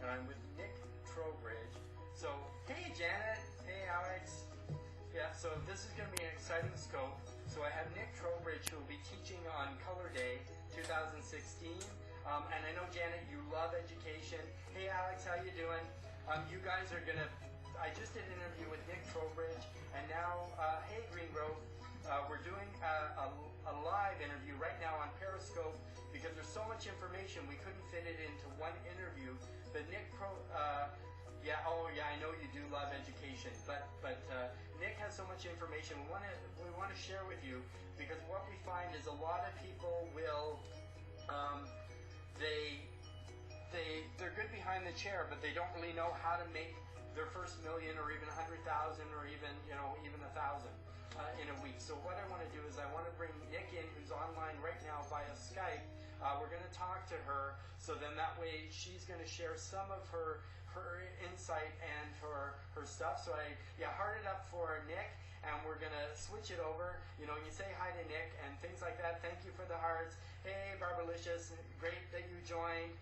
I'm with Nik Trowbridge. So, hey Janet, hey Alex. Yeah, so this is going to be an exciting scope. So I have Nik Trowbridge who will be teaching on Color Day 2016. And I know Janet, you love education. Hey Alex, how you doing? You guys are going to, I just did an interview with Nik Trowbridge, and now, hey Green Grove, we're doing a live interview right now on Periscope because there's so much information we couldn't fit it into one interview. But yeah, oh yeah, I know you do love education, but Nik has so much information we want to share with you, because what we find is a lot of people will they're good behind the chair, but they don't really know how to make their first million, or even 100,000, or even even 1,000 in a week. So what I want to do is I want to bring Nik in, who's online right now via Skype. We're going to talk to her, so then that way she's going to share some of her insight and her stuff. So I heart it up for Nik, and we're going to switch it over. You say hi to Nik and things like that. Thank you for the hearts. Hey Barbalicious, great that you joined.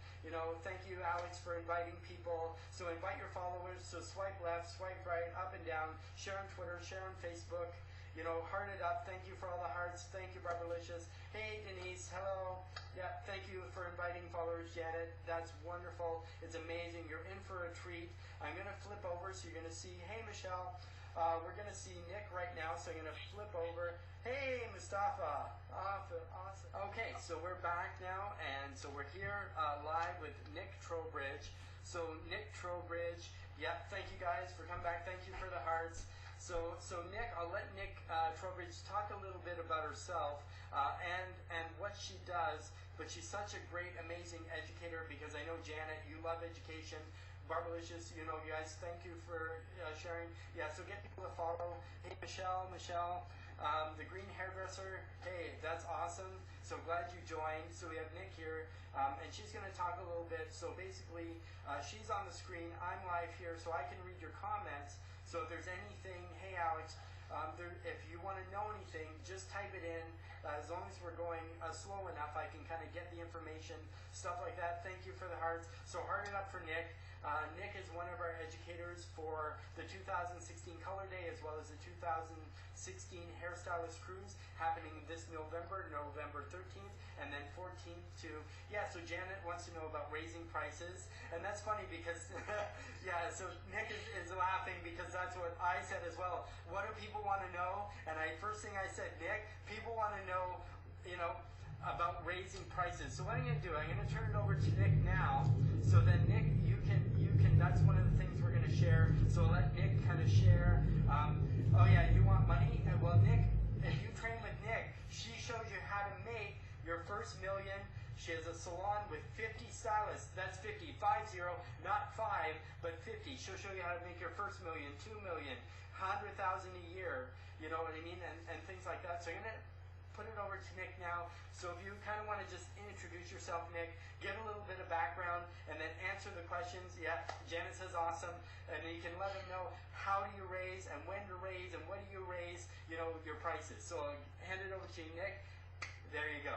Thank you Alex for inviting people. So invite your followers. So swipe left, swipe right, up and down. Share on Twitter, share on Facebook. Heart it up. Thank you for all the hearts. Thank you, Barbalicious. Hey, Denise. Hello. Yeah, thank you for inviting followers, Janet. That's wonderful. It's amazing. You're in for a treat. I'm going to flip over, so you're going to see, hey, Michelle. We're going to see Nik right now, so I'm going to flip over. Hey, Mustafa. Awesome. Okay, so we're back now, and so we're here live with Nik Trowbridge. So Nik Trowbridge, yeah, thank you guys for coming back. Thank you for the hearts. So Nik, I'll let Nik Trowbridge talk a little bit about herself and what she does, but she's such a great, amazing educator, because I know, Janet, you love education. Barbalicious, you guys, thank you for sharing. Yeah, so get people to follow. Hey, Michelle, the green hairdresser, hey, that's awesome. So glad you joined. So we have Nik here, and she's going to talk a little bit. So basically, she's on the screen, I'm live here, so I can read your comments. So if there's anything, hey Alex, if you want to know anything, just type it in. As long as we're going slow enough, I can kind of get the information, stuff like that. Thank you for the hearts. So heart it up for Nik. Nik is one of our educators for the 2016 Color Day, as well as the 2016 Hairstylist Cruise, happening this November 13th, and then 14th to, so Janet wants to know about raising prices, and that's funny because, so Nik is laughing because that's what I said as well. What do people want to know? And first thing I said, Nik, people want to know, about raising prices. So what I'm going to do, I'm going to turn it over to Nik now, so then Nik, you can, that's one of the things we're going to share. So I'll let Nik kind of share. Oh yeah, you want money? Well, Nik, if you train with Nik, she shows you how to make your first million. She has a salon with 50 stylists. That's 50, 50, not 5, but 50. She'll show you how to make your first million, 2 million, 100,000 a year. You know what I mean? And things like that. So I'm going to put it over to Nik now. So if you kind of want to just introduce yourself, Nik, give a little bit of background, and then answer the questions. Yeah, Janet says awesome. And then you can let them know how do you raise, and when to raise, and what do you raise, your prices. So I'll hand it over to you, Nik. There you go.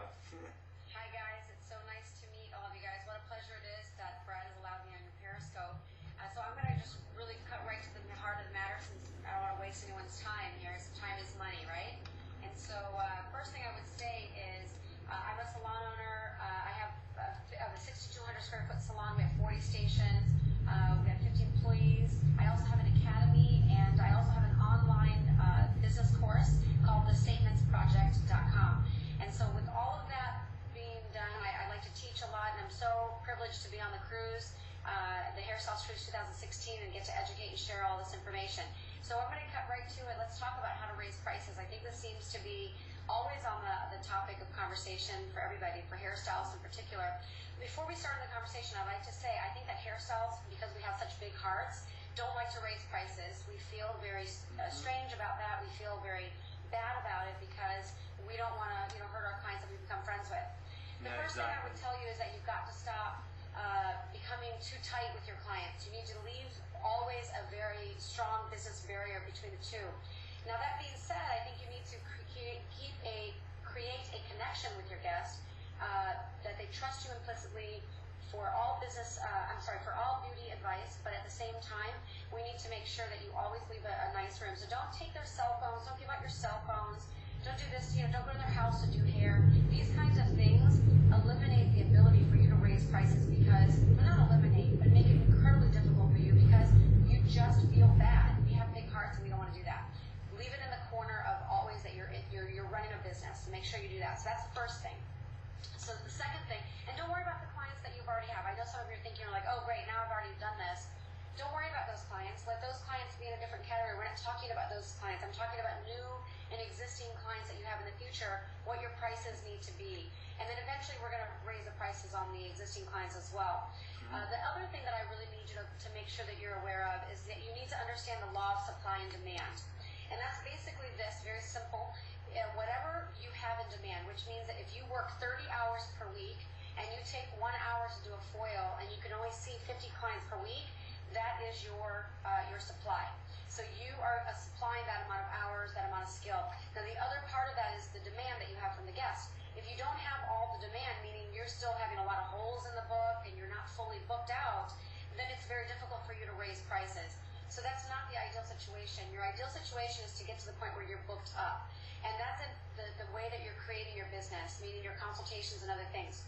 Hi guys, it's so nice to meet all of you guys. What a pleasure it is that Brad has allowed me on your Periscope. So I'm going to just really cut right to the heart of the matter, since I don't want to waste anyone's time here. Time is money, right? And so first thing I would say is I'm a salon owner. I have a 6,200 square foot salon. We have 40 stations. We have 50 employees. I also have an academy, and I also have an online business course called thestatementsproject.com. And so with all of that being done, I like to teach a lot, and I'm so privileged to be on the cruise, the Hairstylist Cruise 2016, and get to educate and share all this information. So I'm going to cut right to it. Let's talk about how to raise prices. I think this seems to be always on the topic of conversation for everybody, for hairstylists in particular. Before we start the conversation, I'd like to say I think that hairstylists, because we have such big hearts, don't like to raise prices. We feel very strange about that. We feel very bad about it because we don't want to hurt our clients that we become friends with. The first thing I would tell you is that you've got to stop becoming too tight with your clients. You need to leave always a very strong business barrier between the two. Now that being said, I think you need to create a connection with your guest, that they trust you implicitly, for all business, for all beauty advice, but at the same time, we need to make sure that you always leave a nice room. So don't take their cell phones, don't give out your cell phones, don't do this, don't go to their house to do hair. These kinds of things eliminate the ability for you to raise prices because, well, not eliminate, but make it incredibly difficult for you because you just feel bad. We have big hearts and we don't want to do that. Leave it in the corner of always that you're running a business. So make sure you do that. So that's the first thing. So the second thing, and don't worry about the clients that you already have. I know some of you are thinking, like, oh, great, now I've already done this. Don't worry about those clients. Let those clients be in a different category. We're not talking about those clients. I'm talking about new and existing clients that you have in the future, what your prices need to be. And then eventually we're going to raise the prices on the existing clients as well. The other thing that I really need you to make sure that you're aware of is that you need to understand the law of supply and demand. And that's basically this, very simple. Whatever you have in demand, which means that if you work 30 hours per week and you take 1 hour to do a foil and you can only see 50 clients per week, that is your supply. So you are supplying that amount of hours, that amount of skill. Now the other part of that is the demand that you have from the guest. If you don't have all the demand, meaning you're still having a lot of holes in the book and you're not fully booked out, then it's very difficult for you to raise prices. So that's not the ideal situation. Your ideal situation is to get to the point where you're booked up. And that's in the way that you're creating your business, meaning your consultations and other things.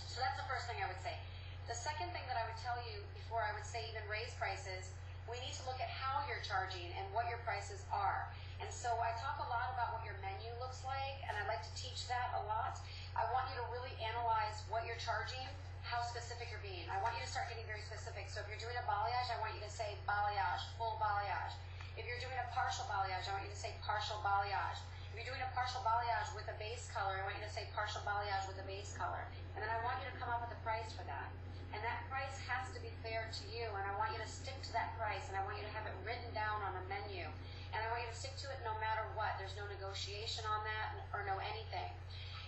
So that's the first thing I would say. The second thing that I would tell you before I would say even raise prices, we need to look at how you're charging and what your prices are. And so I talk a lot about what your menu looks like, and I like to teach that a lot. I want you to really analyze what you're charging, how specific you're being. I want you to start getting very specific. So if you're doing a balayage, I want you to say balayage, full balayage. If you're doing a partial balayage, I want you to say partial balayage. If you're doing a partial balayage with a base color, I want you to say partial balayage with a base color. And then I want you to come up with a price for that. And that price has to be fair to you, and I want you to stick to that price, and I want you to have it written down on a menu. And I want you to stick to it no matter what. There's no negotiation on that or no anything.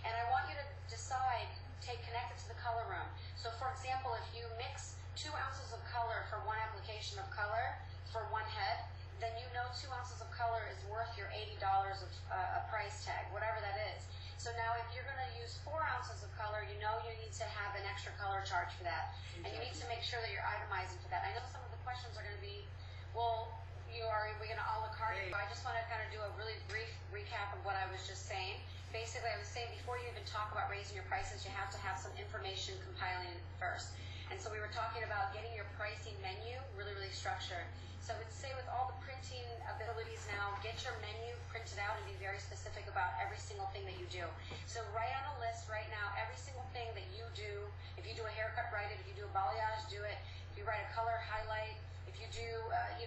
And I want you to decide, connect it to the color room. So for example, if you mix 2 ounces of color for one application of color for one head, then you know 2 ounces of color is worth your $80 of a price tag, whatever that is. So now if you're going to use 4 ounces of color, you know you need to have an extra color charge for that. And you need to make sure that you're itemizing for that. I know some of the questions are going to be, well, are we going to a la carte? I just want to kind of do a really brief recap of what I was just saying. Basically, I was saying before you even talk about raising your prices, you have to have some information compiling first. And so we were talking about getting your pricing menu really, really structured. So I would say with all the printing abilities now, get your menu printed out and be very specific about every single thing that you do. So write on a list right now every single thing that you do. If you do a haircut, write it. If you do a balayage, do it. If you write a color, highlight. If you do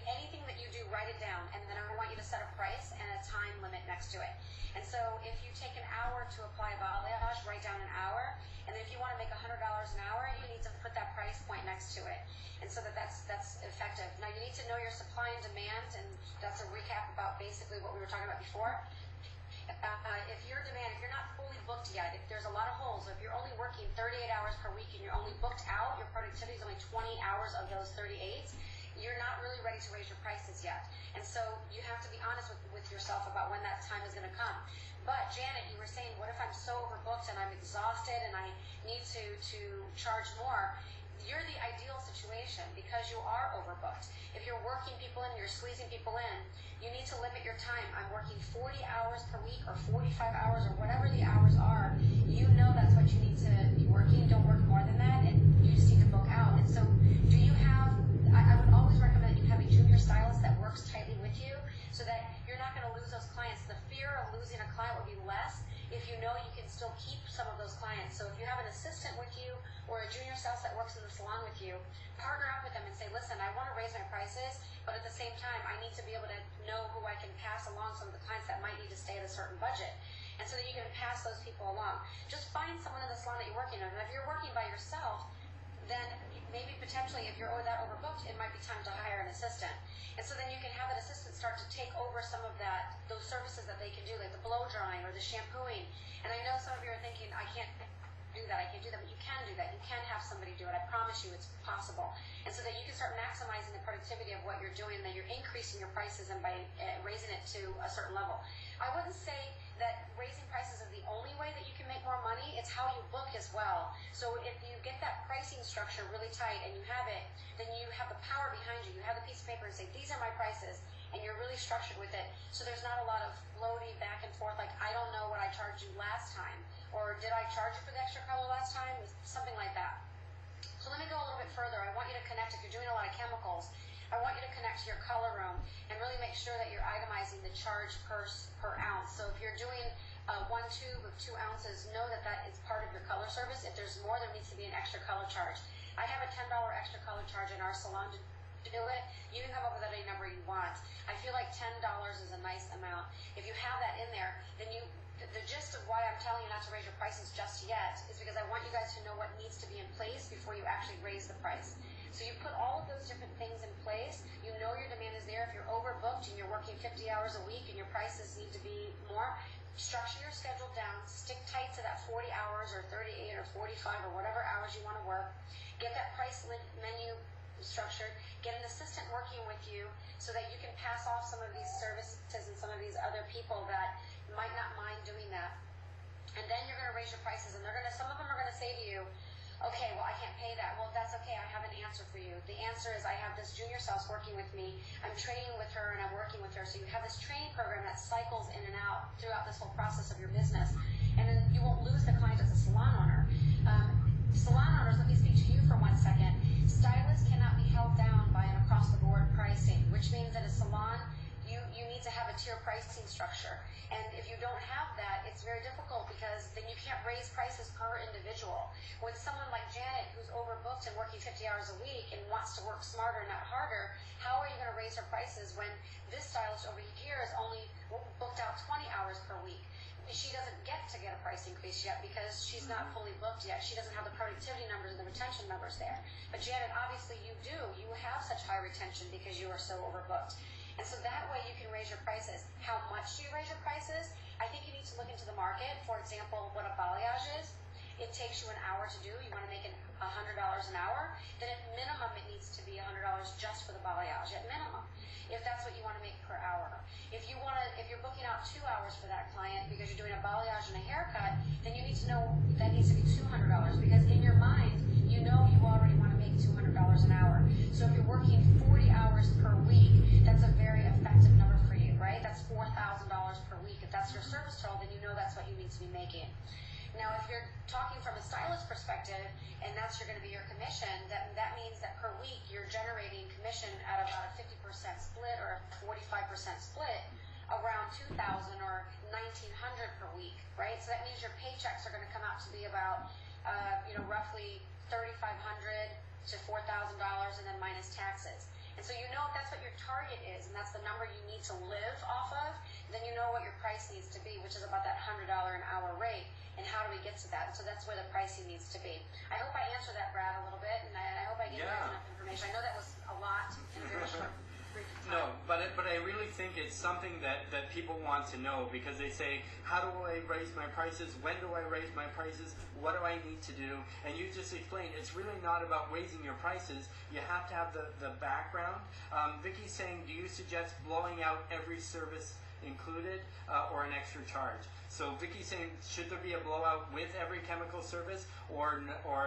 anything that you do, write it down. And then I want you to set a price and a time limit next to it. And so if you take an hour to apply a balayage, write down an hour. And then if you want to make $100 an hour, you need to put that price point next to it. And so that's effective. Now you need to know your supply and demand, and that's a recap about basically what we were talking about before. If your demand, if you're not fully booked yet, if there's a lot of holes, if you're only working 38 hours per week and you're only booked out, your productivity is only 20 hours of those 38, you're not really ready to raise your prices yet. And so you have to be honest with yourself about when that time is going to come. But Janet, you were saying, what if I'm so overbooked and I'm exhausted and I need to charge more? You're the ideal situation because you are overbooked. If you're working people in, you're squeezing people in, you need to limit your time. I'm working 40 hours per week or 45 hours or whatever the hours are. You know that's what you need to be working. Don't work more than that, and you just need to book out. And so do you have, I would always recommend that you have a junior stylist that works tightly with you so that you're not going to lose those clients. The fear of losing a client would be less if you know you can still keep some of those clients. So if you have an assistant with you or a junior stylist that works in the salon with you, partner up with them and say, listen, I want to raise my prices, but at the same time, I need to be able to know who I can pass along some of the clients that might need to stay at a certain budget. And so that you can pass those people along. Just find someone in the salon that you're working on. And if you're working by yourself, then maybe potentially if you're that overbooked, it might be time to hire an assistant. And so then you can have an assistant start to take over some of those services that they can do, like the blow drying or the shampooing. And I know some of you are thinking, I can't do that, but you can do that. You can have somebody do it. I promise you it's possible. And so that you can start maximizing the productivity of what you're doing, and that you're increasing your prices and by raising it to a certain level. I wouldn't say that raising prices is the only way that you can make more money. It's how you book as well. So if you get that pricing structure really tight and you have it, then you have the power behind you. You have the piece of paper and say, these are my prices, and you're really structured with it. So there's not a lot of floating back and forth, like, I don't know what I charged you last time, or did I charge you for the extra color last time? Something like that. So let me go a little bit further. I want you to connect, if you're doing a lot of chemicals, I want you to connect to your color room and really make sure that you're itemizing the charge per ounce. So if you're doing one tube of 2 ounces, know that that is part of your color service. If there's more, there needs to be an extra color charge. I have a $10 extra color charge in our salon to do it. You can come up with any number you want. I feel like $10 is a nice amount. If you have that in there, then the gist of why I'm telling you not to raise your prices just yet is because I want you guys to know what needs to be in place before you actually raise the price. So you put all of those different things in place. You know your demand is there. If you're overbooked and you're working 50 hours a week and your prices need to be more, structure your schedule down. Stick tight to that 40 hours or 38 or 45 or whatever hours you want to work. Get that price menu structured. Get an assistant working with you so that you can pass off some of these services and some of these other people that might not mind doing that. And then you're going to raise your prices, and some of them are going to say to you, okay, well, I can't pay that. Well, that's okay. I have an answer for you. The answer is I have this junior spouse working with me. I'm training with her, and I'm working with her. So you have this training program that cycles in and out throughout this whole process of your business. And then you won't lose the client as a salon owner. Salon owners, let me speak to you for 1 second. Stylists cannot be held down by an across-the-board pricing, which means that a salon, you need to have a tier pricing structure. And if you don't have that, it's very difficult because then you can't raise prices per individual. When someone like Janet, who's overbooked and working 50 hours a week and wants to work smarter, not harder, how are you going to raise her prices when this stylist over here is only booked out 20 hours per week? She doesn't get a price increase yet because she's not fully booked yet. She doesn't have the productivity numbers and the retention numbers there. But Janet, obviously you do. You have such high retention because you are so overbooked. And so that way you can raise your prices. How much do you raise your prices? I think you need to look into the market. For example, what a balayage is. It takes you an hour to do. You want to make it $100 an hour. Then at minimum it needs to be $100 just for the balayage, at minimum, if that's what you want to make per hour. If you're booking out 2 hours for that client because you're doing a balayage and a haircut, then you need to know that needs to be $200 because in your mind, you know you already want to make $200 an hour. So if you're working 40 hours per week, that's a very effective number for you, right? That's $4,000 per week. If that's your service total, then you know that's what you need to be making. Now, if you're talking from a stylist perspective, and that's going to be your commission, that means that per week you're generating commission at about a 50% split or a 45% split, around $2,000 or $1,900 per week, right? So that means your paychecks are going to come out to be about, roughly $3,500 to $4,000, and then minus taxes. And so you know if that's what your target is, and that's the number you need to live off of, then you know what your price needs to be, which is about that $100 an hour rate. And how do we get to that? So that's where the pricing needs to be. I hope I answered that, Brad, a little bit, and I hope I gave you enough information. I know that was a lot in a very short brief time. No, but I really think it's something that people want to know because they say, how do I raise my prices? When do I raise my prices? What do I need to do? And you just explained, it's really not about raising your prices. You have to have the background. Vicky's saying, do you suggest blowing out every service included or an extra charge? So Vicky's saying, should there be a blowout with every chemical service or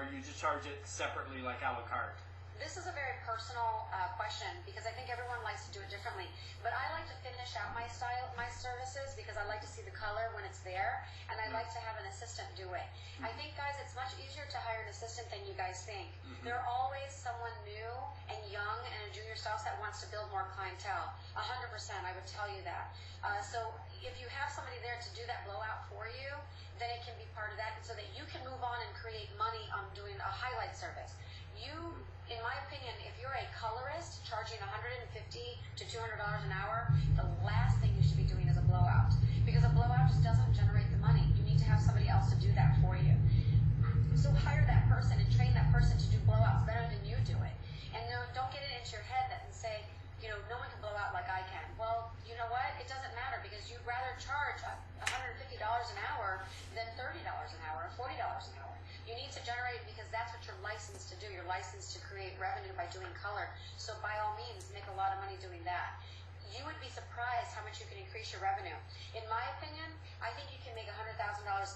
you just charge it separately like a la carte? This is a very personal question because I think everyone likes to do it differently. But I like to finish out my services because I like to see the color when it's there, and I like to have an assistant do it. I think, guys, it's much easier to hire an assistant than you guys think. There are always someone new and young and a junior spouse that wants to build more clientele. 100%, I would tell you that. So if you have somebody there to do that blowout for you, then it can be part of that so that you can move on and create money on doing a highlight service. In my opinion, if you're a colorist charging $150 to $200 an hour, the last thing you should be doing is a blowout. Because a blowout just doesn't generate the money. You need to have somebody else to do that for you. So hire that person and train that person to do blowouts better than you do it. And don't get it into your head and say, no one can blow out like I can. Well, you know what? It doesn't matter because you'd rather charge $150 an hour than $30 an hour or $40 an hour. You need to generate because that's what you're licensed to do. You're licensed to create revenue by doing color. So by all means, make a lot of money doing that. you would be surprised how much you can increase your revenue. In my opinion, I think you can make $100,000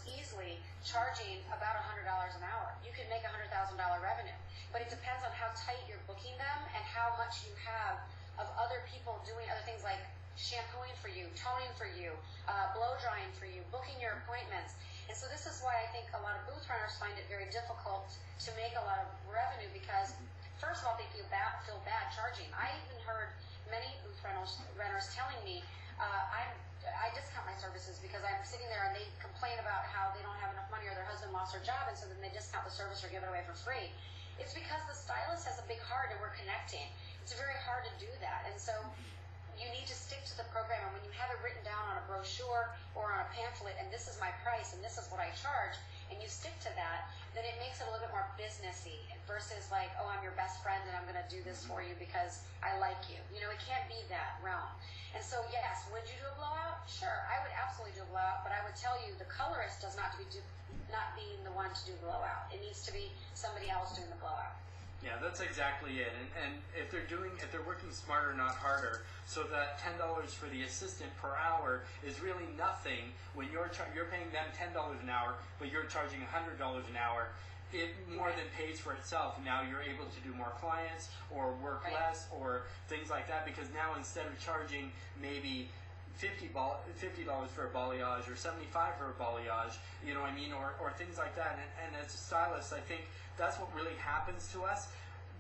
easily charging about $100 an hour. You can make $100,000 revenue, but it depends on how tight you're booking them and how much you have of other people doing other things like shampooing for you, toning for you, blow drying for you, booking your appointments. And so this is why I think a lot of booth runners find it very difficult to make a lot of revenue because, first of all, they feel bad charging. I even heard many booth runners telling me, I discount my services because I'm sitting there and they complain about how they don't have enough money or their husband lost their job, and so then they discount the service or give it away for free. It's because the stylist has a big heart and we're connecting. It's very hard to do that. And so you need to stick to the program, and when you have it written down on a brochure or on a pamphlet, and this is my price and this is what I charge, and you stick to that, then it makes it a little bit more businessy versus like, oh, I'm your best friend and I'm going to do this for you because I like you. You know, it can't be that realm. And so, yes, would you do a blowout? Sure, I would absolutely do a blowout, but I would tell you the colorist does not being the one to do blowout. It needs to be somebody else doing the blowout. Yeah, that's exactly it. And if they're working smarter, not harder, so that $10 for the assistant per hour is really nothing when you're paying them $10 an hour, but you're charging $100 an hour. It more than pays for itself. Now you're able to do more clients or work less or things like that, because now instead of charging maybe $50 for a balayage or $75 for a balayage, you know what I mean, or things like that. And as a stylist, I think that's what really happens to us.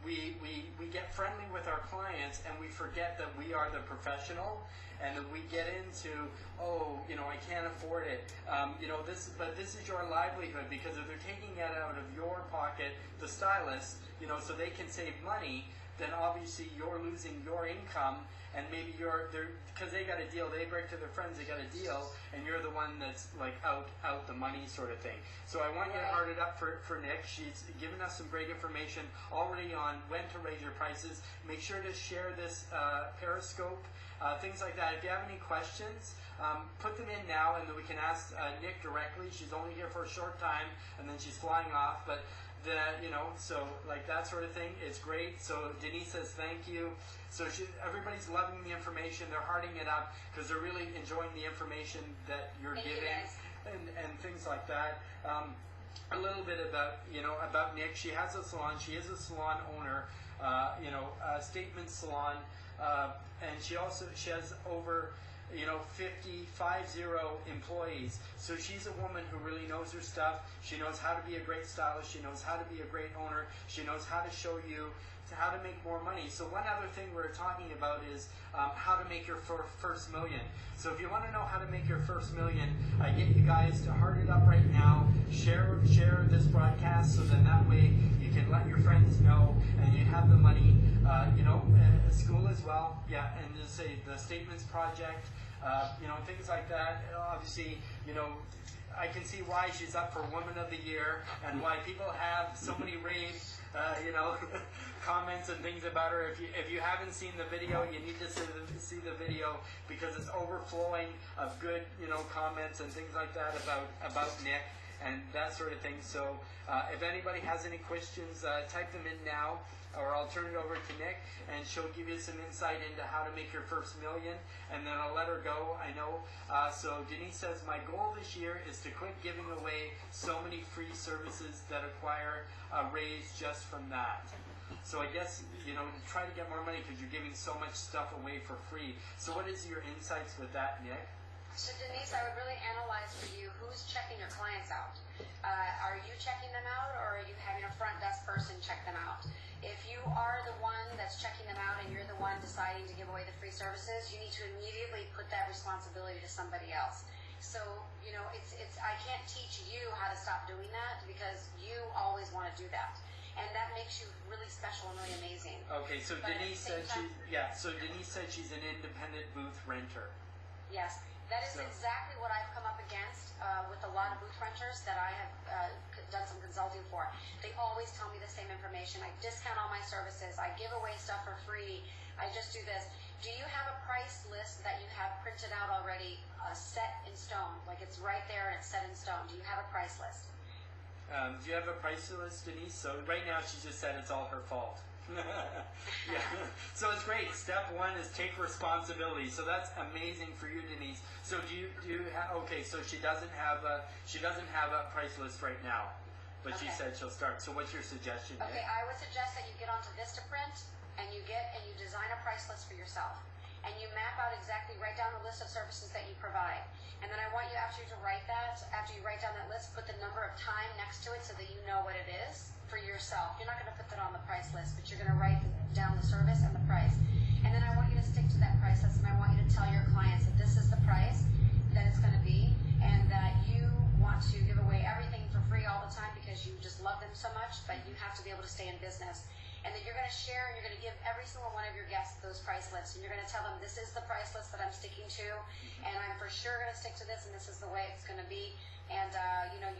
We get friendly with our clients and we forget that we are the professional, and then we get into, oh, you know, I can't afford it. You know, this is your livelihood, because if they're taking it out of your pocket, the stylist, you know, so they can save money, then obviously you're losing your income, and maybe because they got a deal, they break to their friends, they got a deal, and you're the one that's like out the money sort of thing. So I want you to heart it up for Nik. She's given us some great information already on when to raise your prices. Make sure to share this Periscope, things like that. If you have any questions, put them in now, and then we can ask Nik directly. She's only here for a short time, and then she's flying off, but you know, so like that sort of thing, it's great. So Denise says thank you. So everybody's loving the information. They're hearting it up because they're really enjoying the information that you're giving and things like that. A little bit about Nik. She has a salon. She is a salon owner. A Statement Salon, and she has over 50 employees. So she's a woman who really knows her stuff. She knows how to be a great stylist. She knows how to be a great owner. She knows how to show you how to make more money. So one other thing we're talking about is how to make your first million. So if you want to know how to make your first million, I get you guys to heart it up right now. Share this broadcast, so then that way you can let your friends know, and you have the money. School as well. Yeah, and just say the Statements Project. Things like that. Obviously, I can see why she's up for Woman of the Year, and why people have so many rave, comments and things about her. If you haven't seen the video, you need to see the video, because it's overflowing of good, comments and things like that about Nik and that sort of thing. So if anybody has any questions, type them in now, or I'll turn it over to Nik, and she'll give you some insight into how to make your first million, and then I'll let her go, I know. So Denise says, my goal this year is to quit giving away so many free services that acquire a raise just from that. So I guess, try to get more money because you're giving so much stuff away for free. So what is your insights with that, Nik? So Denise, I would really analyze for you who's checking your clients out. Are you checking them out, or are you having a front desk person check them out? If you are the one that's checking them out and you're the one deciding to give away the free services, you need to immediately put that responsibility to somebody else. So, I can't teach you how to stop doing that, because you always want to do that. And that makes you really special and really amazing. Okay, so Denise said she's an independent booth renter. Yes, that is exactly what I've come up against with a lot of booth renters that I have done some consulting for. They always tell me the same information. I discount all my services. I give away stuff for free. I just do this. Do you have a price list that you have printed out already, set in stone? Like it's right there and it's set in stone. Do you have a price list? Do you have a price list, Denise? So right now she just said it's all her fault. Yeah. So it's great. Step one is take responsibility. So that's amazing for you, Denise. So do you have, okay, so she doesn't have a price list right now, but she said she'll start. So what's your suggestion? Okay, I would suggest that you get onto Vistaprint and you design a price list for yourself. And you map out exactly, write down the list of services that you provide. And then I want you, after you write down that list, put the number of time next to it so that you know what it is for yourself. You're not going to put that on the price list, but you're going to write down the service and the price. And then I want you to stick to that price list, and I want you to tell your clients that this is the price that it's going to be, and that you want to give away everything for free all the time because you just love them so much, but you have to be able to stay in business. And that you're going to share and you're going to give every single one of your guests those price lists. And you're going to tell them, this is the price list that I'm sticking to, and I'm for sure going to stick to this, and this is the way it's going to be. And,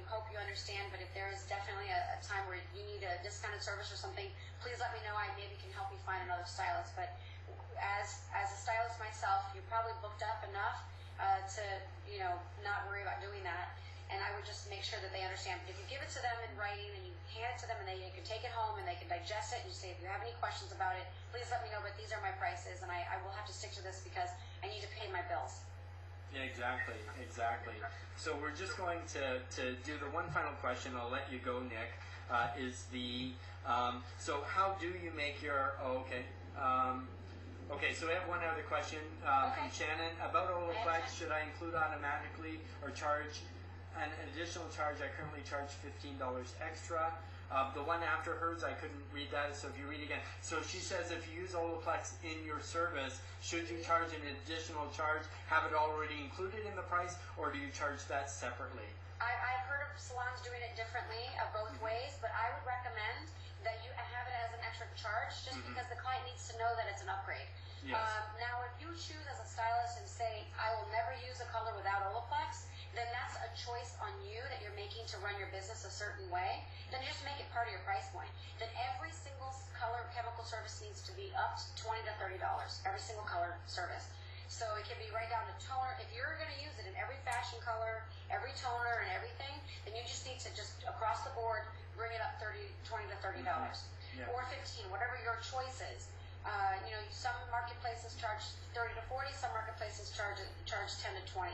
you hope you understand, but if there is definitely a time where you need a discounted service or something, please let me know. I maybe can help you find another stylist. But as a stylist myself, you're probably booked up enough to, not worry about doing that. And I would just make sure that they understand. But if you give it to them in writing and you hand it to them and they can take it home and they can digest it and you say, if you have any questions about it, please let me know, but these are my prices and I will have to stick to this because I need to pay my bills. Yeah, exactly. So we're just going to do the one final question. I'll let you go, Nick. So how do you make your, okay, so we have one other question from Shannon. About Olaplex, should I include automatically or charge an additional charge? I currently charge $15 extra. The one after hers, I couldn't read that, so if you read again. So she says if you use Olaplex in your service, should you charge an additional charge, have it already included in the price, or do you charge that separately? I've heard of salons doing it differently, both ways, but I would recommend that you have it as an extra charge just because the client needs to know that it's an upgrade. Yes. Now, if you choose as a stylist and say, I will never use a color without Olaplex, then that's a choice on you that you're making to run your business a certain way. Then just make it part of your price point. Then every single color chemical service needs to be up to $20 to $30, every single color service. So it can be right down to toner. If you're going to use it in every fashion color, every toner and everything, then you just need to just across the board bring it up $20 to $30 or $15, whatever your choice is. Some marketplaces charge 30 to 40. Some marketplaces charge 10 to 20.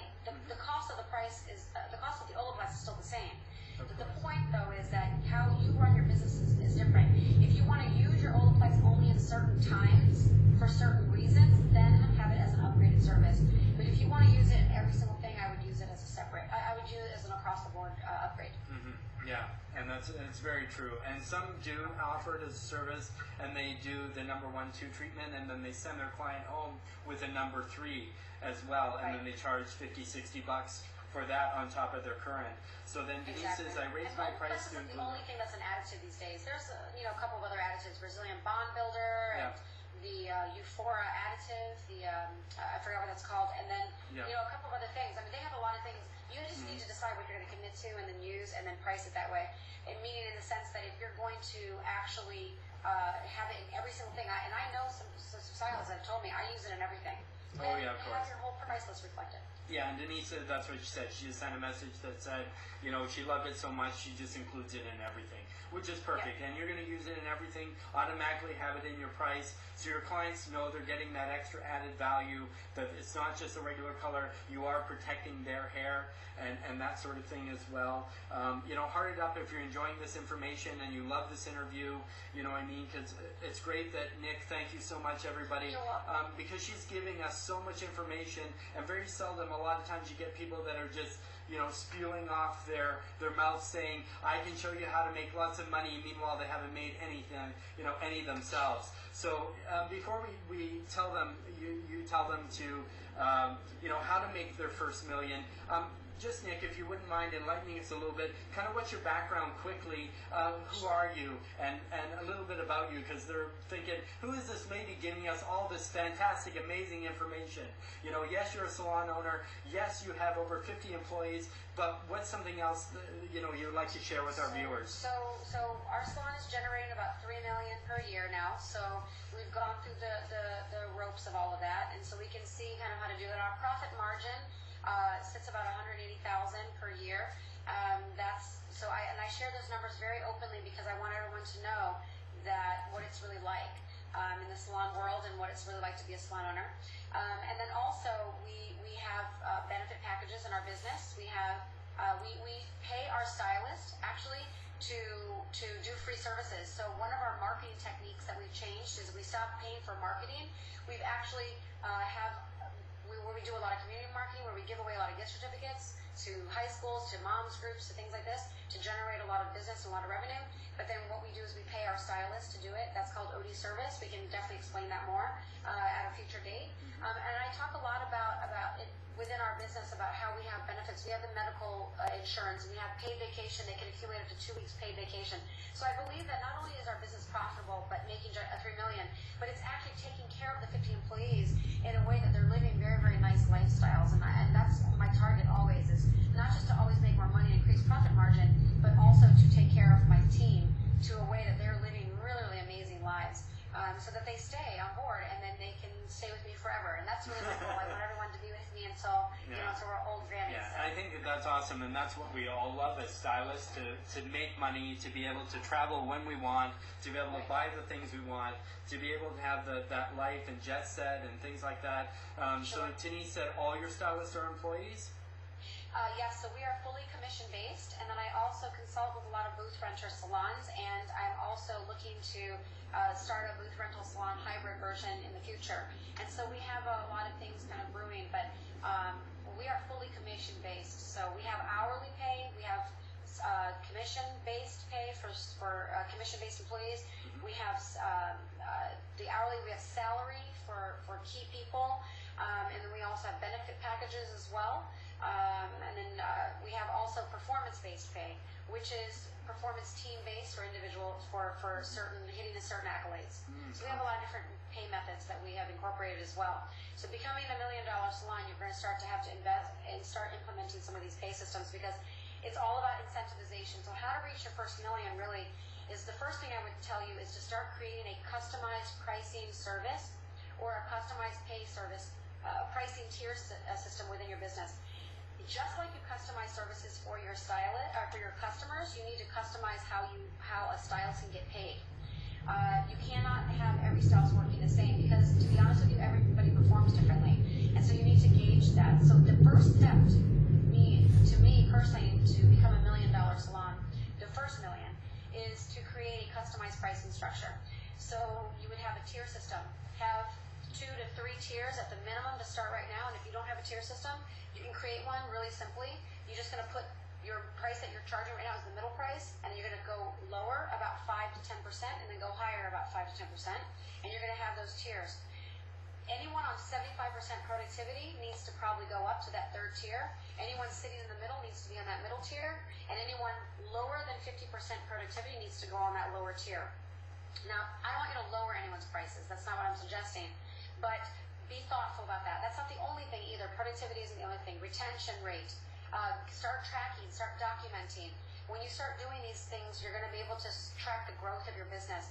The cost of the price is the cost of the Olaplex is still the same. The point though is that how you run your business is different. If you want to use your Olaplex only in certain times for certain reasons, then have it as an upgraded service. But if you want to use it in every single thing, I would use it as a separate. I would use it as an across the board upgrade. Yeah, and it's very true. And some do offer it as a service, and they do the number 1, 2 treatment, and then they send their client home with a number 3 as well, and then they charge $50, $60 for that on top of their current. So then Denise says, I raised my price to include. The only thing that's an additive these days. There's a couple of other additives, Brazilian Bond Builder, and the Euphora additive, I forgot what it's called, and then a couple of other things. I mean, they have a lot of things. You just need to decide what you're going to commit to and then use and then price it that way. And meaning in the sense that if you're going to actually have it in every single thing, and I know some stylists that have told me I use it in everything. Oh yeah, of course. Have your whole price list reflected. Yeah, and Denise said that's what she said. She just sent a message that said, she loved it so much she just includes it in everything, which is perfect. And you're going to use it in everything, automatically have it in your price, so your clients know they're getting that extra added value, that it's not just a regular color, you are protecting their hair and that sort of thing as well. Heart it up if you're enjoying this information and you love this interview, because it's great that Nick, thank you so much everybody, because she's giving us so much information, and very seldom, a lot of times you get people that are just spewing off their mouth saying, I can show you how to make lots of money, meanwhile they haven't made anything, any themselves. So before we tell them, you tell them to, how to make their first million, just Nick, if you wouldn't mind enlightening us a little bit, kind of what's your background quickly, who are you, and a little bit about you, because they're thinking, who is this lady giving us all this fantastic, amazing information? Yes, you're a salon owner, yes, you have over 50 employees, but what's something else that, you'd like to share with our viewers? So our salon is generating about $3 million per year now, so we've gone through the ropes of all of that, and so we can see kind of how to do it. Our profit margin sits about $180,000 per year. I share those numbers very openly because I want everyone to know what it's really like in the salon world and what it's really like to be a salon owner. And then also we have benefit packages in our business. We have we pay our stylist actually to do free services. So one of our marketing techniques that we've changed is we stopped paying for marketing. We've actually where we do a lot of community marketing, where we give away a lot of gift certificates to high schools, to moms groups, to things like this, to generate a lot of business and a lot of revenue. But then what we do is we pay our stylist to do it. That's called OD service. We can definitely explain that more at a future date. And I talk a lot about it within our business about how we have benefits. We have the medical insurance, and we have paid vacation. They can accumulate up to 2 weeks paid vacation. So I believe that not only is our business profitable, but making $3 million, but it's actually taking care of the 50 employees in a way that they're living very, very nice lifestyles. And that's my target always, is not just to always make more money and increase profit margin, but also to take care of my team to a way that they're living really, really amazing lives, so that they stay on board and then they can stay with me forever. And that's really my goal. I want everyone to be with me until until we're old grannies. Yeah, I think that's awesome, and that's what we all love as stylists, to make money, to be able to travel when we want, to be able to buy the things we want, to be able to have that life and jet set and things like that. So Denise said all your stylists are employees? Yes, so we are fully commission-based, and then I also consult with a lot of booth renter salons, and I'm also looking to start a booth rental salon hybrid version in the future. And so we have a lot of things kind of brewing, but we are fully commission-based. So we have hourly pay, we have commission-based pay for commission-based employees. We have the hourly, we have salary for key people, and then we also have benefit packages as well. And then we have also performance-based pay, which is performance team-based or individual for hitting certain accolades. So we have a lot of different pay methods that we have incorporated as well. So becoming $1 million salon, you're going to start to have to invest and start implementing some of these pay systems, because it's all about incentivization. So how to reach your first million really is, the first thing I would tell you is to start creating a customized pricing service or a customized pay service, pricing tier system within your business. Just like you customize services for your stylist or for your customers, you need to customize how a stylist can get paid. You cannot have every stylist working the same, because, to be honest with you, everybody performs differently, and so you need to gauge that. So the first step to me personally, to become $1 million salon, the first million, is to create a customized pricing structure. So you would have a tier system, have 2 to 3 tiers at the minimum to start right now, and if you don't have a tier system, you can create one really simply. You're just going to put your price that you're charging right now is the middle price, and you're going to go lower about 5 to 10%, and then go higher about 5 to 10%, and you're going to have those tiers. Anyone on 75% productivity needs to probably go up to that 3rd tier. Anyone sitting in the middle needs to be on that middle tier, and anyone lower than 50% productivity needs to go on that lower tier. Now, I don't want you to lower anyone's prices. That's not what I'm suggesting, but be thoughtful about that. That's not the only thing either. Productivity isn't the only thing. Retention rate. Start tracking. Start documenting. When you start doing these things, you're going to be able to track the growth of your business.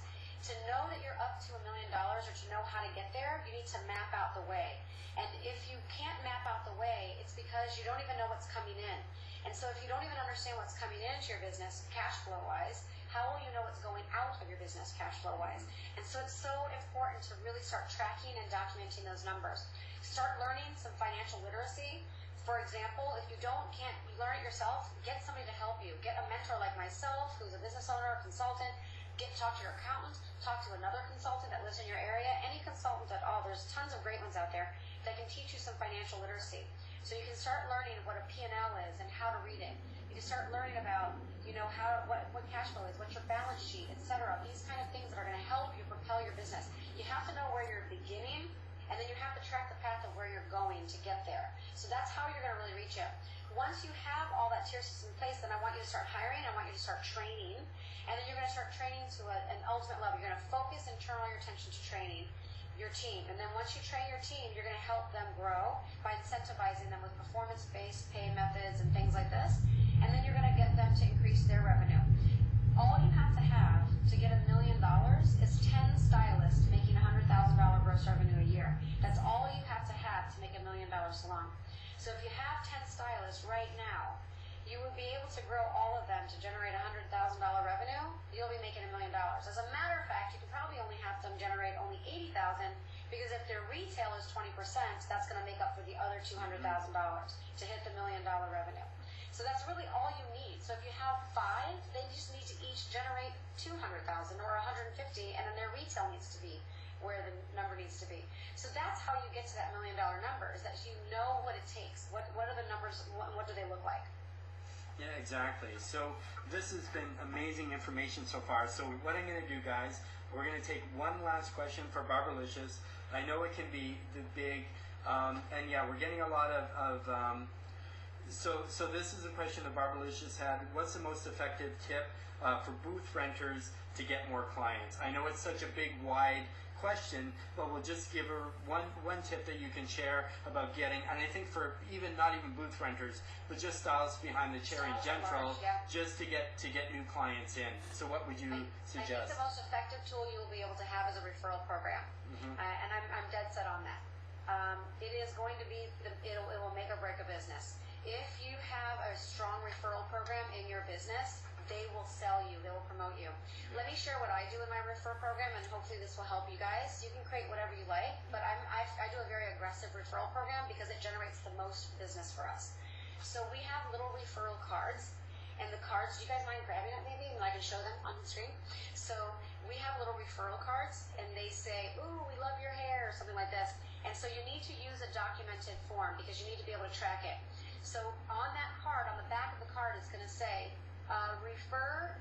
To know that you're up to $1 million, or to know how to get there, you need to map out the way. And if you can't map out the way, it's because you don't even know what's coming in. And so if you don't even understand what's coming into your business, cash flow-wise, how will you know what's going out of your business cash flow-wise? And so it's so important to really start tracking and documenting those numbers. Start learning some financial literacy. For example, if you can't learn it yourself, get somebody to help you. Get a mentor like myself, who's a business owner or consultant. Talk to your accountant. Talk to another consultant that lives in your area. Any consultant at all. There's tons of great ones out there that can teach you some financial literacy. So you can start learning what a P&L is and how to read it. You can start learning about, what cash flow is, what's your balance sheet, etc. These kind of things that are going to help you propel your business. You have to know where you're beginning, and then you have to track the path of where you're going to get there. So that's how you're going to really reach it. Once you have all that tier system in place, then I want you to start hiring. I want you to start training, and then you're going to start training to an ultimate level. You're going to focus and turn all your attention to training your team. And then once you train your team, you're going to help them grow by incentivizing them with performance-based pay methods and things like this. And then you're going to get them to increase their revenue. All you have to get $1 million is 10 stylists making $100,000 gross revenue a year. That's all you have to make $1 million salon. So if you have 10 stylists right now, you would be able to grow all of them to generate $100,000 revenue. You'll be making $1 million. As a matter of fact, Because if their retail is 20%, that's going to make up for the other $200,000 to hit the $1 million revenue. So that's really all you need. So if you have 5, they just need to each generate 200,000 or 150, and then their retail needs to be where the number needs to be. So that's how you get to that $1 million number, is that you know what it takes. What are the numbers, what do they look like? Yeah, exactly. So this has been amazing information so far. So what I'm going to do, guys, we're going to take one last question for Barbalicious. I know it can be the big, and yeah, we're getting a lot of so this is a question that Barbalicious had. What's the most effective tip for booth renters to get more clients? I know it's such a big, wide question, but we'll just give her one tip that you can share about getting, and I think for not even booth renters, but just stylists behind the chair in general, just to get new clients in. So what would you suggest? I think the most effective tool you'll be able to have is a referral program, and I'm dead set on that. It is going to be, it will make or break a business. If you have a strong referral program in your business, they will sell you, they will promote you. Let me share what I do in my refer program, and hopefully this will help you guys. You can create whatever you like, but I do a very aggressive referral program because it generates the most business for us. So we have little referral cards, and the cards, do you guys mind grabbing it maybe, and I can show them on the screen? So we have little referral cards, and they say, ooh, we love your hair, or something like this. And so you need to use a documented form because you need to be able to track it. So on that card, on the back of the card, it's going to say, refer,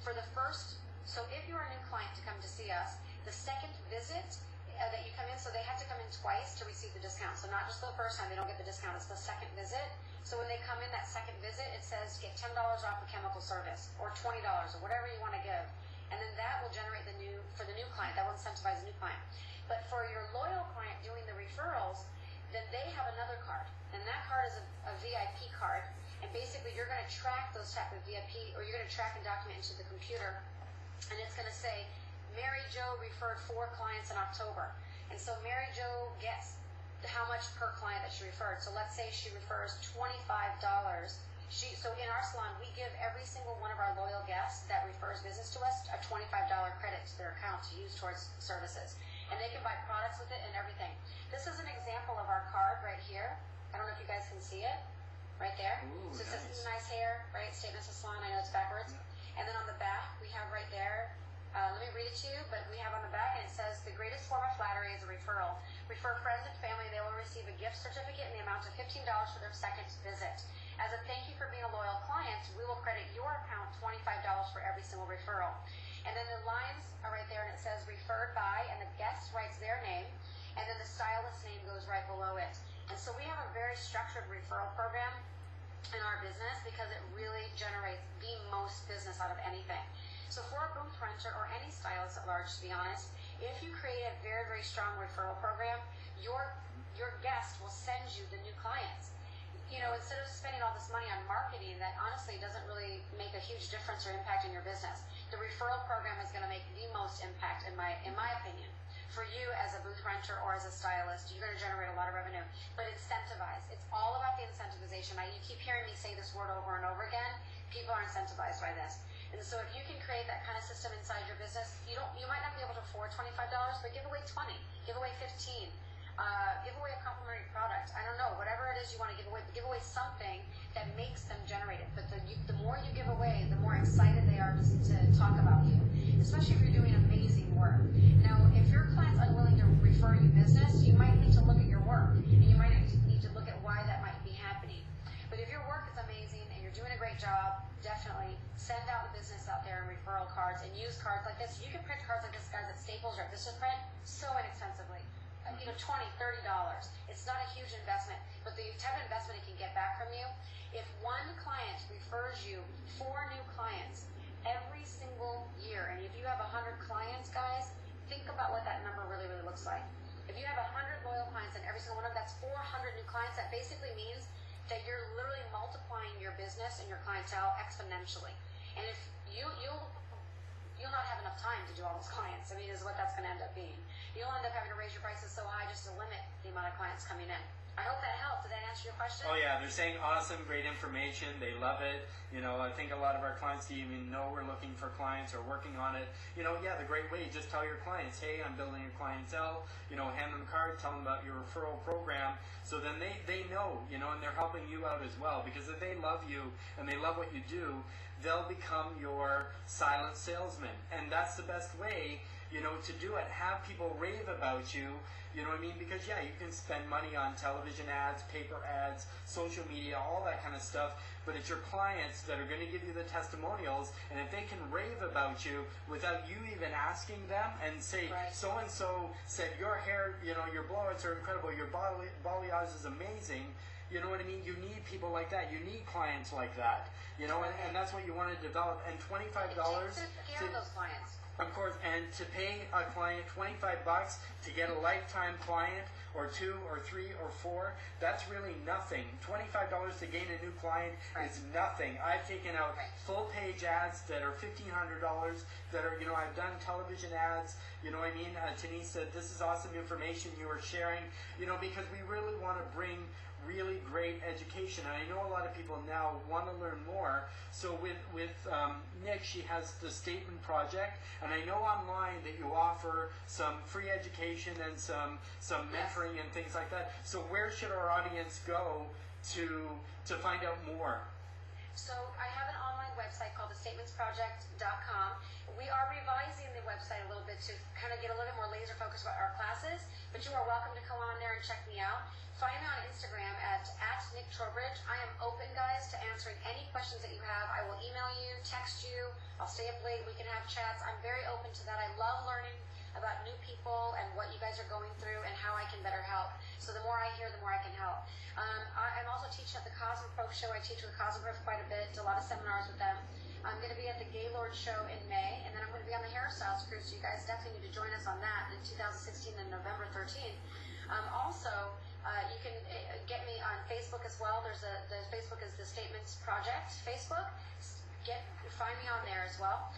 for the first, so if you're a new client to come to see us, the second visit that you come in, so they have to come in twice to receive the discount. So not just the first time, they don't get the discount, it's the second visit. So when they come in that second visit, it says get $10 off a chemical service, or $20, or whatever you want to give. And then that will generate for the new client, that will incentivize the new client. But for your loyal client doing the referrals, then they have another card. And that card is a VIP card. And basically, you're going to track those type of VIP, or you're going to track and document into the computer, and it's going to say, Mary Jo referred 4 clients in October. And so Mary Jo gets how much per client that she referred. So let's say she refers $25. So in our salon, we give every single one of our loyal guests that refers business to us a $25 credit to their account to use towards services. And they can buy products with it and everything. This is an example of our card right here. I don't know if you guys can see it. Right there. Ooh, so nice. This is nice hair, right? Statements of salon. I know it's backwards. Yeah. And then on the back, we have right there, let me read it to you, but we have on the back, and it says, the greatest form of flattery is a referral. Refer friends and family, they will receive a gift certificate in the amount of $15 for their second visit. As a thank you for being a loyal client, we will credit your account $25 for every single referral. And then the lines are right there, and it says referred by, and the guest writes their name, and then the stylist's name goes right below it. And so we have a very structured referral program in our business because it really generates the most business out of anything. So for a booth renter or any stylist at large, to be honest, if you create a very, very strong referral program, your guest will send you the new clients. Instead of spending all this money on marketing that honestly doesn't really make a huge difference or impact in your business, the referral program is going to make the most impact in my opinion. For you as a booth renter or as a stylist, you're going to generate a lot of revenue. But incentivize. It's all about the incentivization. You keep hearing me say this word over and over again. People are incentivized by this. And so if you can create that kind of system inside your business, you might not be able to afford $25, but give away 20, give away 15, give away a complimentary product. I don't know, whatever it is you want to give away, but give away something that makes them generate it. But the more you give away, the more excited they are to talk about you, especially if you're doing amazing work. Now, if your client's unwilling to refer you business, you might need to look at your work, and you might need to look at why that might be happening. But if your work is amazing and you're doing a great job, definitely send out the business out there and referral cards, and use cards like this. You can print cards like this, guys, at Staples or at Vistaprint so inexpensively. $20, $30. It's not a huge investment, but the type of investment it can get back from you. If one client refers you 4 new clients every single year, and if you have 100 clients, guys, think about what that number really, really looks like. If you have 100 loyal clients and every single one of them, that's 400 new clients. That basically means that you're literally multiplying your business and your clientele exponentially. And if you'll not have enough time to do all those clients. I mean, is what that's going to end up being. You'll end up having to raise your prices so high just to limit the amount of clients coming in. I hope that helped. Did that answer your question? Oh yeah, they're saying awesome, great information. They love it. You know, I think a lot of our clients even know we're looking for clients or working on it. You know, yeah, the great way, just tell your clients, hey, I'm building a clientele. You know, hand them a card, tell them about your referral program. So then they know, you know, and they're helping you out as well. Because if they love you and they love what you do, they'll become your silent salesman. And that's the best way, you know, to do it. Have people rave about you. You know what I mean? Because, yeah, you can spend money on television ads, paper ads, social media, all that kind of stuff. But it's your clients that are going to give you the testimonials. And if they can rave about you without you even asking them and say, so-and-so said your hair, you know, your blowouts are incredible, your balayage is amazing. You know what I mean? You need people like that. You need clients like that. You know, and that's what you want to develop. And $25 to those clients. Of course, and to pay a client $25 to get a lifetime client, or 2 or 3 or 4, that's really nothing. $25 to gain a new client is nothing. I've taken out full page ads that are $1,500 that are, you know, I've done television ads, you know what I mean? Denise said, this is awesome information you are sharing, you know, because we really want to bring really great education. And I know a lot of people now want to learn more. So with Nik, she has the Statement Project, and I know online that you offer some free education and some mentoring and things like that. So where should our audience go to find out more? So I have an online website called thestatementsproject.com. We are revising the website a little bit to kind of get a little bit more laser focused about our classes, but you are welcome to come on there and check me out. Find me on Instagram at Nik Trowbridge. I am open, guys, to answering any questions that you have. I will email you, text you. I'll stay up late. We can have chats. I'm very open to that. I love learning about new people and what you guys are going through and how I can better help. So the more I hear, the more I can help. I'm also teaching at the Cosmo Show. I teach with Cosmo quite a bit, a lot of seminars with them. I'm going to be at the Gaylord Show in May, and then I'm going to be on the Hairstylist cruise, so you guys definitely need to join us on that in 2016 on November 13th. Also, you can get me on Facebook as well. The Facebook is the Statements Project Facebook. Find me on there as well.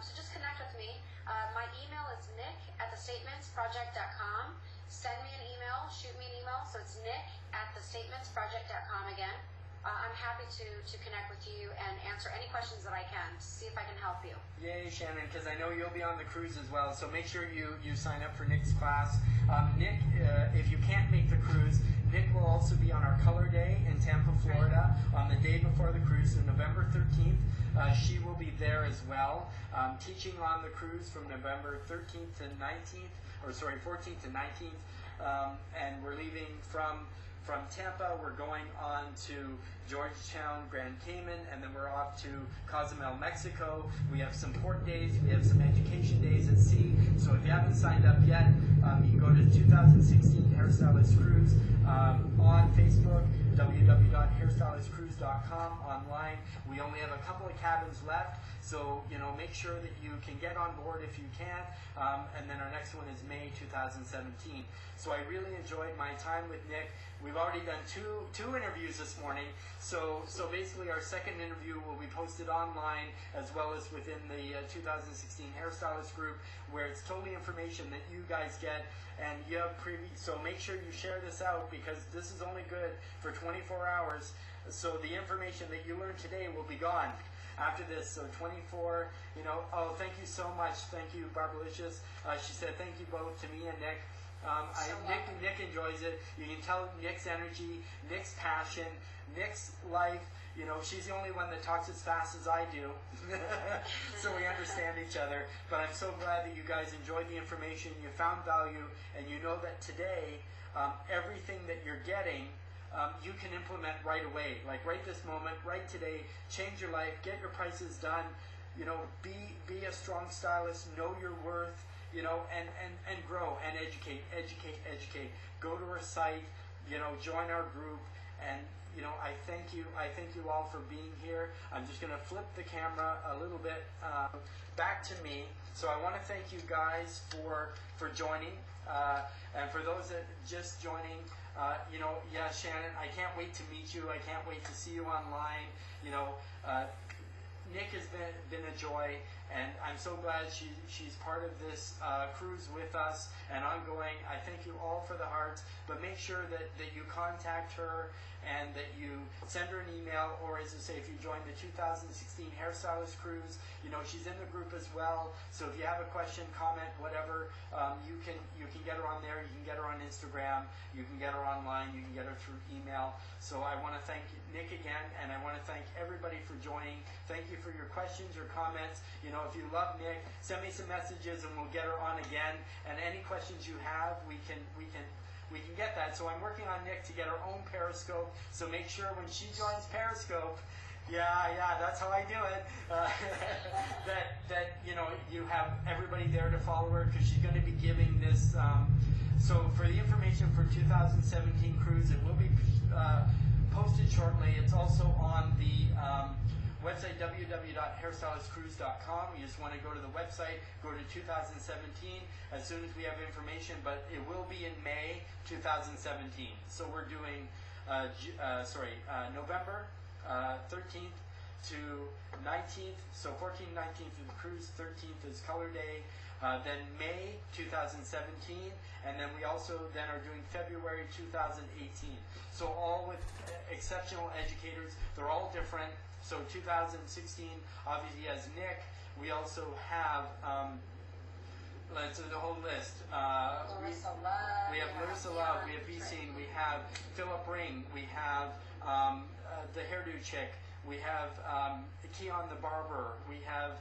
So just connect with me. My email is nik@thestatementsproject.com. Send me an email, shoot me an email. So it's nik@thestatementsproject.com again. I'm happy to connect with you and answer any questions that I can to see if I can help you. Yay, Shannon, because I know you'll be on the cruise as well, so make sure you sign up for Nik's class. Nik, if you can't make the cruise, Nik will also be on our Color Day in Tampa, Florida, on the day before the cruise, so November 13th. She will be there as well, teaching on the cruise from November 13th to 19th, 14th to 19th, and we're leaving from Tampa. We're going on to Georgetown, Grand Cayman, and then we're off to Cozumel, Mexico. We have some port days, we have some education days at sea. So if you haven't signed up yet, you can go to 2016 Hairstylist Cruise on Facebook, www.hairstylistcruise.com online. We only have a couple of cabins left, so you know, make sure that you can get on board if you can. And then our next one is May 2017. So I really enjoyed my time with Nik. We've already done two interviews this morning. So basically our second interview will be posted online as well as within the 2016 Hairstylist group, where it's totally information that you guys get, and you have so make sure you share this out, because this is only good for 24 hours. So the information that you learned today will be gone after this. So 24, you know, oh, thank you so much. Thank you, Barbalicious. She said thank you both to me and Nik. Nik enjoys it. You can tell Nik's energy, Nik's passion, Nik's life. You know, she's the only one that talks as fast as I do. So we understand each other. But I'm so glad that you guys enjoyed the information, you found value, and you know that today, everything that you're getting, you can implement right away. Like right this moment, right today, change your life, get your prices done, you know, be a strong stylist, know your worth, you know, and grow and educate. Go to our site, you know, join our group, and you know, I thank you all for being here. I'm just going to flip the camera a little bit back to me. So I want to thank you guys for joining, and for those that just joining, you know, yeah, Shannon, I can't wait to meet you. I can't wait to see you online. You know, Nik has been a joy, and I'm so glad she's part of this cruise with us and ongoing. I thank you all for the hearts, but make sure that you contact her and that you send her an email, or as I say, if you join the 2016 Hairstylist Cruise, you know, she's in the group as well. So if you have a question, comment, whatever, you can get her on there. You can get her on Instagram. You can get her online. You can get her through email. So I want to thank Nik again, and I want to thank everybody for joining. Thank you for your questions, your comments. You know, if you love Nik, send me some messages, and we'll get her on again. And any questions you have, we can get that. So I'm working on Nik to get her own Periscope. So make sure when she joins Periscope, yeah, that's how I do it. That you know, you have everybody there to follow her, because she's going to be giving this. So for the information for 2017 cruise, it will be posted shortly. It's also on the website www.hairstylistcruise.com. You just want to go to the website, go to 2017 as soon as we have information, but it will be in May 2017. So we're doing November 13th to 19th. So 14th, 19th is the cruise, 13th is color day. Then May 2017, and then we also then are doing February 2018. So all with exceptional educators. They're all different. So 2016 obviously has Nik. We also have let's do the whole list. We have Larissa Love. We have Vicine. We have Philip Ring. We have the hairdo chick. We have Keon the barber. We have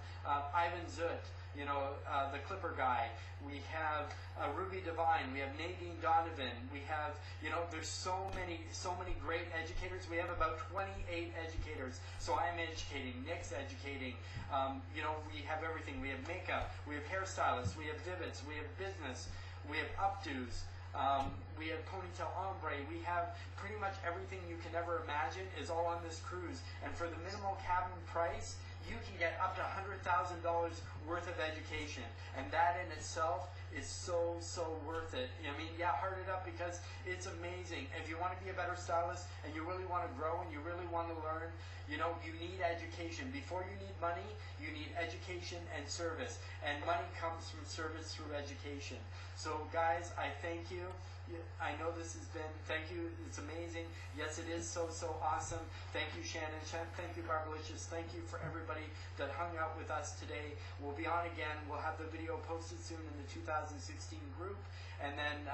Ivan Zut. You know, the clipper guy. We have Ruby Divine. We have Nadine Donovan. We have, you know, there's so many great educators. We have about 28 educators. So I'm educating, Nik's educating. You know, we have everything. We have makeup. We have hairstylists. We have divots. We have business. We have updos. We have ponytail ombre. We have pretty much everything you can ever imagine is all on this cruise. And for the minimal cabin price, you can get up to $100,000 worth of education, and that in itself is so worth it. I mean, yeah, heart it up, because it's amazing. If you want to be a better stylist and you really want to grow and you really want to learn, you know, you need education. Before you need money, you need education and service, and money comes from service through education. So guys, I thank you. I know this has been, thank you, it's amazing. Yes, it is so awesome. Thank you, Shannon. Thank you, Barbalicious. Thank you for everybody that hung out with us today. We'll be on again. We'll have the video posted soon in the 2016 group. And then,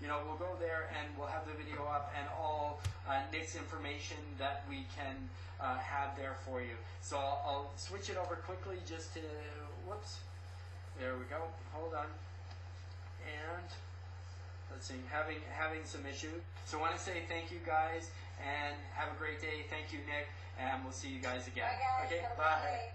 you know, we'll go there and we'll have the video up and all Nik's information that we can have there for you. So I'll switch it over quickly just to, whoops. There we go. Hold on. And let's see, having some issue. So I want to say thank you guys and have a great day. Thank you, Nik, and we'll see you guys again. Bye, guys. Okay, Have a good bye. day.